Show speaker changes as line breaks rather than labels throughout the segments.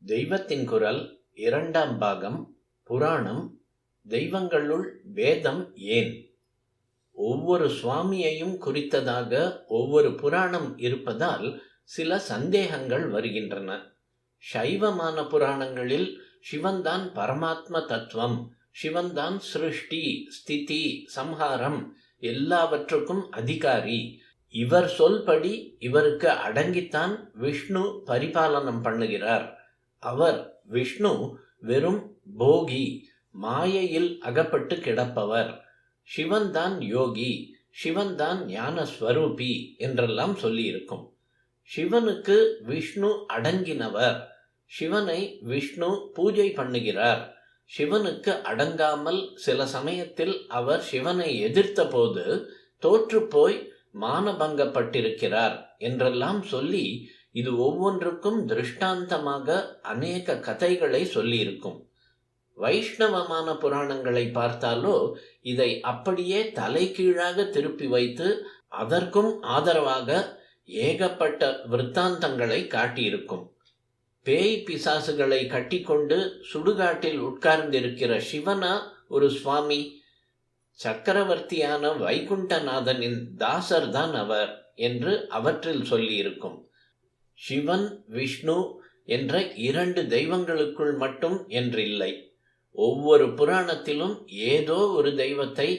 தெய்வத்தின் குரல் இரண்டாம் பாகம். புராணம். தெய்வங்களுள் வேதம் ஏன்? ஒவ்வொரு சுவாமியையும் குறித்ததாக ஒவ்வொரு புராணம் இருப்பதால் சில சந்தேகங்கள் வருகின்றன. சைவமான புராணங்களில் சிவன்தான் பரமாத்ம தத்துவம், சிவன்தான் சிருஷ்டி, ஸ்திதி, சம்ஹாரம் எல்லாவற்றுக்கும் அதிகாரி, இவர் சொல்படி இவருக்கு அடங்கித்தான் விஷ்ணு பரிபாலனம் பண்ணுகிறார், அவர் விஷ்ணு வெறும் போகி, மாயையில் அகப்பட்டு கிடப்பவர், சிவன்தான் யோகி, சிவன்தான் ஞான ஸ்வரூபி என்றெல்லாம் சொல்லியிருக்கும். சிவனுக்கு விஷ்ணு அடங்கினவர், சிவனை விஷ்ணு பூஜை பண்ணுகிறார், சிவனுக்கு அடங்காமல் சில சமயத்தில் அவர் சிவனை எதிர்த்த போது தோற்றுப்போய் மானபங்கப்பட்டிருக்கிறார் என்றெல்லாம் சொல்லி இது ஒவ்வொன்றுக்கும் திருஷ்டாந்தமாக அநேக கதைகளை சொல்லியிருக்கும். வைஷ்ணவமான புராணங்களை பார்த்தாலோ இதை அப்படியே தலைகீழாக திருப்பி வைத்து அதற்கும் ஆதரவாக ஏகப்பட்ட விற்த்தாந்தங்களை காட்டியிருக்கும். பேய் பிசாசுகளை கட்டிக்கொண்டு சுடுகாட்டில் உட்கார்ந்திருக்கிற சிவனா ஒரு சுவாமி? சக்கரவர்த்தியான வைகுண்டநாதனின் தாசர் தான் அவர் என்று அவற்றில் சொல்லியிருக்கும். சிவன் விஷ்ணு என்ற இரண்டு தெய்வங்களுக்குள் மட்டும் என்றில்லை. ஒவ்வொரு புராணத்திலும் ஏதோ ஒரு தெய்வத்தை,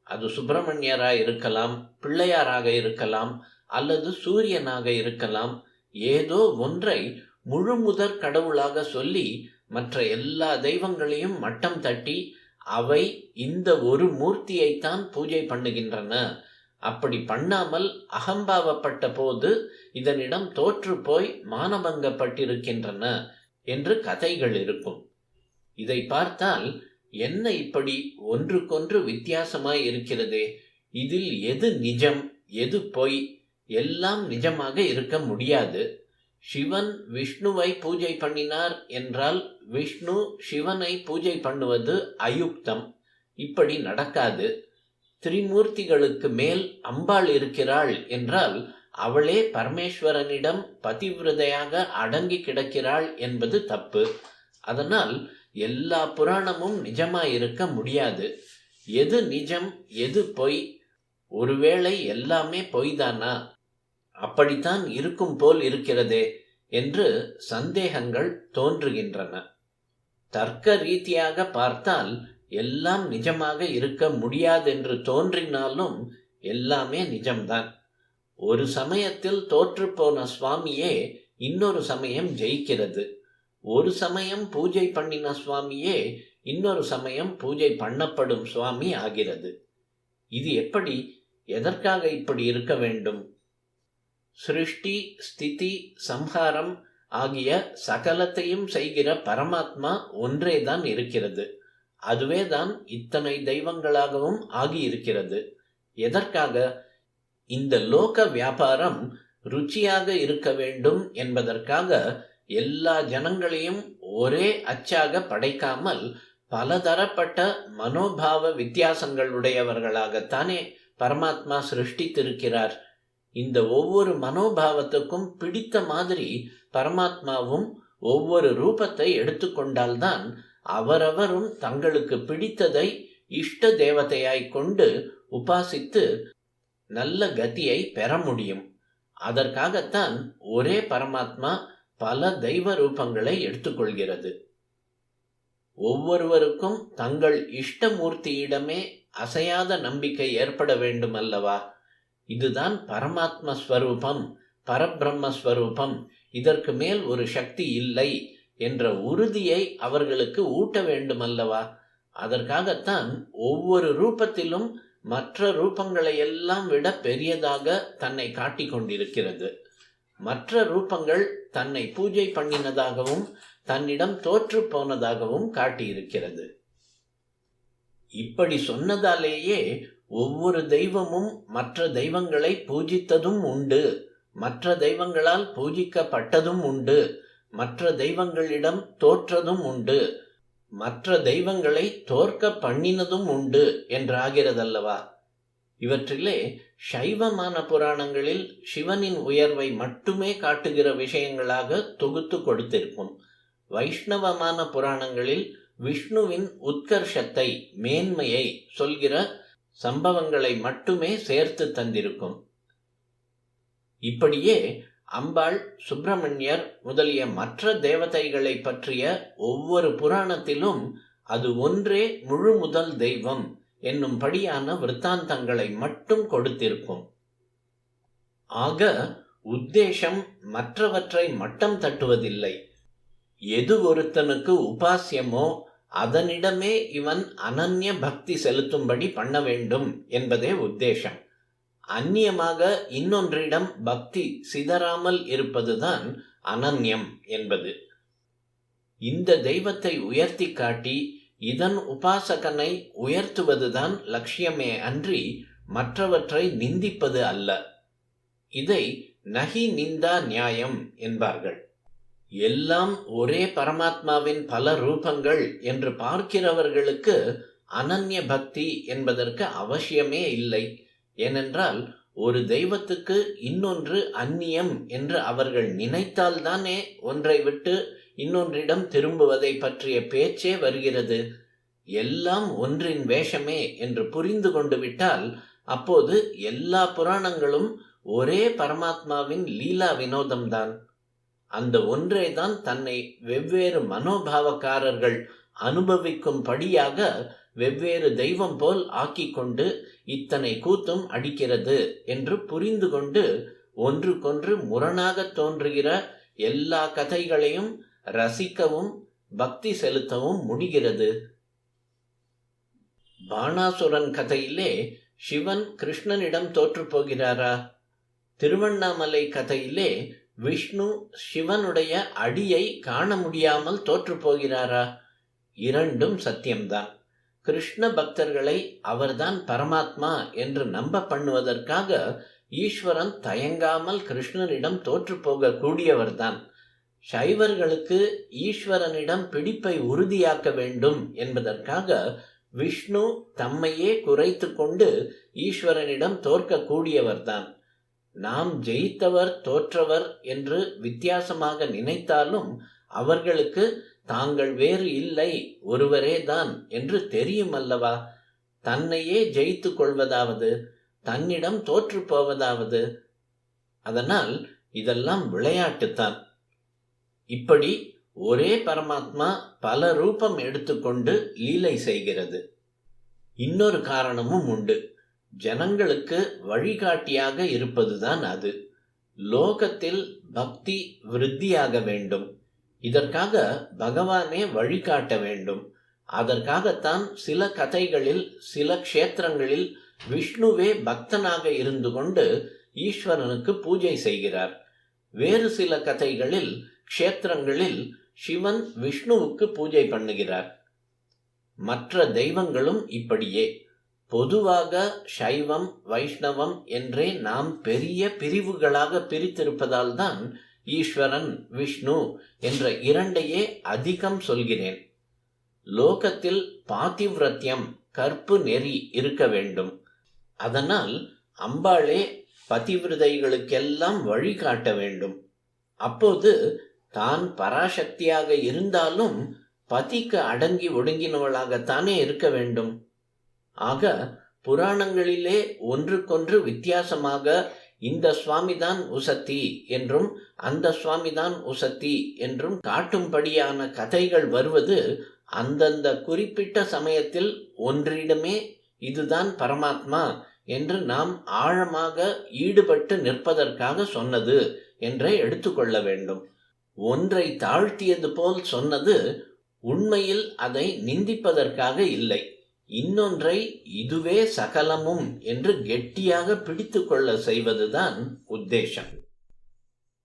அது சுப்பிரமணியராக இருக்கலாம், பிள்ளையாராக இருக்கலாம், அல்லது சூரியனாக இருக்கலாம், ஏதோ ஒன்றை முழு முதற் கடவுளாக சொல்லி மற்ற எல்லா தெய்வங்களையும் மட்டம் தட்டி அவை இந்த ஒரு மூர்த்தியைத்தான் பூஜை பண்ணுகின்றன, அப்படி பண்ணாமல் அகம்பாவப்பட்ட போது இதனிடம் தோற்று போய் மானபங்கப்பட்டிருக்கின்றன என்று கதைகள் இருக்கும். இதை பார்த்தால் என்ன இப்படி ஒன்றுக்கொன்று வித்தியாசமாய் இருக்கிறதே, இதில் எது நிஜம் எது பொய்? எல்லாம் நிஜமாக இருக்க முடியாது. சிவன் விஷ்ணுவை பூஜை பண்ணினார் என்றால் விஷ்ணு சிவனை பூஜை பண்ணுவது அயுக்தம், இப்படி நடக்காது. திரிமூர்த்திகளுக்கு மேல் அம்பாள் இருக்கிறாள் என்றால் அவளே பரமேஸ்வரனிடம் பதிவிரதையாக அடங்கி கிடக்கிறாள் என்பது தப்பு. அதனால் எல்லா புராணமும் நிஜமாயிருக்க முடியாது. எது நிஜம் எது பொய்? ஒருவேளை எல்லாமே பொய்தானா? அப்படித்தான் இருக்கும் போல் இருக்கிறதே என்று சந்தேகங்கள் தோன்றுகின்றன. தர்க்க ரீதியாக பார்த்தால் எல்லாம் நிஜமாக இருக்க முடியாதென்று தோன்றினாலும் எல்லாமே நிஜம்தான். ஒரு சமயத்தில் தோற்றுப்போன சுவாமியே இன்னொரு சமயம் ஜெயிக்கிறது. ஒரு சமயம் பூஜை பண்ணின சுவாமியே இன்னொரு சமயம் பூஜை பண்ணப்படும் சுவாமி ஆகிறது. இது எப்படி, எதற்காக இப்படி இருக்க வேண்டும்? சிருஷ்டி, ஸ்திதி, சம்ஹாரம் ஆகிய சகலத்தையும் செய்கிற பரமாத்மா ஒன்றேதான் இருக்கிறது. அதுவேதான் இத்தனை தெய்வங்களாகவும் ஆகியிருக்கிறது. எதற்காக? இந்த லோக வியாபாரம் ருச்சியாக இருக்க வேண்டும் என்பதற்காக எல்லா ஜனங்களையும் ஒரே அச்சாக படைக்காமல் பலதரப்பட்ட மனோபாவ வித்தியாசங்களுடையவர்களாகத்தானே பரமாத்மா சிருஷ்டித்திருக்கிறார். இந்த ஒவ்வொரு மனோபாவத்துக்கும் பிடித்த மாதிரி பரமாத்மாவும் ஒவ்வொரு ரூபத்தை எடுத்துக்கொண்டால்தான் அவரவரும் தங்களுக்கு பிடித்ததை இஷ்ட தேவதையாய் கொண்டு உபாசித்து நல்ல கதியை பெற முடியும். அதற்காகத்தான் ஒரே பரமாத்மா பல தெய்வ ரூபங்களை எடுத்துக்கொள்கிறது. ஒவ்வொருவருக்கும் தங்கள் இஷ்டமூர்த்தியிடமே அசையாத நம்பிக்கை ஏற்பட வேண்டும் அல்லவா? இதுதான் பரமாத்ம ஸ்வரூபம், பரபிரம்மஸ்வரூபம், இதற்கு மேல் ஒரு சக்தி இல்லை என்ற உறுதியை அவர்களுக்கு ஊட்ட வேண்டும் அல்லவா? அதற்காகத்தான் ஒவ்வொரு ரூபத்திலும் மற்ற ரூபங்களை எல்லாம் விட பெரியதாக தன்னை காட்டிக் கொண்டிருக்கிறது. மற்ற ரூபங்கள் தன்னை பூஜை பண்ணினதாகவும் தன்னிடம் தோற்று போனதாகவும் காட்டியிருக்கிறது. இப்படி சொன்னதாலேயே ஒவ்வொரு தெய்வமும் மற்ற தெய்வங்களை பூஜித்ததும் உண்டு, மற்ற தெய்வங்களால் பூஜிக்கப்பட்டதும் உண்டு, மற்ற தெய்வங்களிடம் தோற்றதும் உண்டு, மற்ற தெய்வங்களை தோற்க பண்ணினதும் உண்டு என்றாகிறதல்லவா? இவற்றிலே சைவமான புராணங்களில் சிவனின் உயர்வை மட்டுமே காட்டுகிற விஷயங்களாக தொகுத்து கொடுத்திருக்கும். வைஷ்ணவமான புராணங்களில் விஷ்ணுவின் உத்கர்ஷத்தை, மேன்மையை சொல்கிற சம்பவங்களை மட்டுமே சேர்த்து தந்திருக்கும். இப்படியே அம்பாள், சுப்பிரமணியர் முதலிய மற்ற தேவதைகளை பற்றிய ஒவ்வொரு புராணத்திலும் அது ஒன்றே முழு முதல் தெய்வம் என்னும்படியான விருத்தாந்தங்களை மட்டும் கொடுத்திருக்கும். ஆக உத்தேசம் மற்றவற்றை மட்டம் தட்டுவதில்லை. எது ஒருத்தனுக்கு உபாசியமோ அதனிடமே இவன் அனன்ய பக்தி செலுத்தும்படி பண்ண வேண்டும் என்பதே உத்தேசம். அந்நியமாக இன்னொன்றிடம் பக்தி சிதறாமல் இருப்பதுதான் அனன்யம் என்பது. இந்த தெய்வத்தை உயர்த்தி காட்டி இதன் உபாசகனை உயர்த்துவதுதான் லட்சியமே அன்றி மற்றவற்றை நிந்திப்பது அல்ல. இதை நகி நிந்தா நியாயம் என்பார்கள். எல்லாம் ஒரே பரமாத்மாவின் பல ரூபங்கள் என்று பார்க்கிறவர்களுக்கு அனன்ய பக்தி என்பதற்கு அவசியமே இல்லை. ஏனென்றால் ஒரு தெய்வத்துக்கு இன்னொன்று அந்நியம் என்று அவர்கள் நினைத்தால்தானே ஒன்றை விட்டு இன்னொன்றிடம் திரும்புவதை பற்றிய பேச்சே வருகிறது. எல்லாம் ஒன்றின் வேஷமே என்று புரிந்து கொண்டு விட்டால் அப்போது எல்லா புராணங்களும் ஒரே பரமாத்மாவின் லீலா வினோதம்தான். அந்த ஒன்றேதான் தன்னை வெவ்வேறு மனோபாவக்காரர்கள் அனுபவிக்கும்படியாக வெவ்வேறு தெய்வம் போல் ஆக்கிக்கொண்டு இத்தனை கூத்தும் அடிக்கிறது என்று புரிந்து கொண்டு ஒன்றுக்கொன்று முரணாக தோன்றுகிற எல்லா கதைகளையும் ரசிக்கவும் பக்தி செலுத்தவும் முடிகிறது. பாணாசுரன் கதையிலே சிவன் கிருஷ்ணனிடம் தோற்று போகிறாரா? திருவண்ணாமலை கதையிலே விஷ்ணு சிவனுடைய அடியை காண முடியாமல் தோற்று போகிறாரா? இரண்டும் சத்தியம்தான். கிருஷ்ண பக்தர்களை அவர்தான் பரமாத்மா என்று நம்ப பண்ணுவதற்காக ஈஸ்வரன் தயங்காமல் கிருஷ்ணனிடம் தோற்று போக கூடியவர்தான். சைவர்களுக்கு ஈஸ்வரனிடம் பிடிப்பை உறுதியாக்க வேண்டும் என்பதற்காக விஷ்ணு தம்மையே குறைத்து கொண்டு ஈஸ்வரனிடம் தோற்க கூடியவர்தான். நாம் ஜெயித்தவர் தோற்றவர் என்று வித்தியாசமாக நினைத்தாலும் அவர்களுக்கு தாங்கள் வேறு இல்லை, ஒருவரே தான் என்று தெரியும் அல்லவா? தன்னையே ஜெயித்து கொள்வதாவது, தன்னிடம் தோற்று போவதாவது. அதனால் இதெல்லாம் விளையாட்டுத்தான். இப்படி ஒரே பரமாத்மா பல ரூபம் எடுத்துக்கொண்டு லீலை செய்கிறது. இன்னொரு காரணமும் உண்டு. ஜனங்களுக்கு வழிகாட்டியாக இருப்பதுதான் அது. லோகத்தில் பக்தி விருத்தியாக வேண்டும். இதற்காக பகவானே வழிகாட்ட வேண்டும். அதற்காகத்தான் சில கதைகளில், சில க்ஷேத்திரங்களில் விஷ்ணுவே பக்தனாக இருந்து கொண்டு ஈஸ்வரனுக்கு பூஜை செய்கிறார். வேறு சில கதைகளில், க்ஷேத்திரங்களில் சிவன் விஷ்ணுவுக்கு பூஜை பண்ணுகிறார். மற்ற தெய்வங்களும் இப்படியே. பொதுவாக சைவம், வைஷ்ணவம் என்றே நாம் பெரிய பிரிவுகளாக பிரித்திருப்பதால் தான் ஈஸ்வரன், விஷ்ணு என்ற இரண்டையே அதிகம் சொல்கிறேன். லோகத்தில் பாதிவிரத்தியம், கற்பு நெறி இருக்க வேண்டும். அதனால் அம்பாளே பதிவிரதைகளுக்கெல்லாம் வழிகாட்ட வேண்டும். அப்போது தான் பராசக்தியாக இருந்தாலும் பதிக்கு அடங்கி ஒடுங்கினவளாகத்தானே இருக்க வேண்டும். ஆக புராணங்களிலே ஒன்றுக்கொன்று வித்தியாசமாக இந்த சுவாமிதான் உசத்தி என்றும் அந்த சுவாமிதான் உசத்தி என்றும் காட்டும்படியான கதைகள் வருவது அந்தந்த குறிப்பிட்ட சமயத்தில் ஒன்றிடமே இதுதான் பரமாத்மா என்று நாம் ஆழமாக ஈடுபட்டு நிற்பதற்காக சொன்னது என்றே எடுத்துக்கொள்ள வேண்டும். ஒன்றை தாழ்த்தியது போல் சொன்னது உண்மையில் அதை நிந்திப்பதற்காக இல்லை. இன்னொன்றை இதுவே சகலமும் என்று கெட்டியாக பிடித்து கொள்ள செய்வதுதான் உத்தேசம்.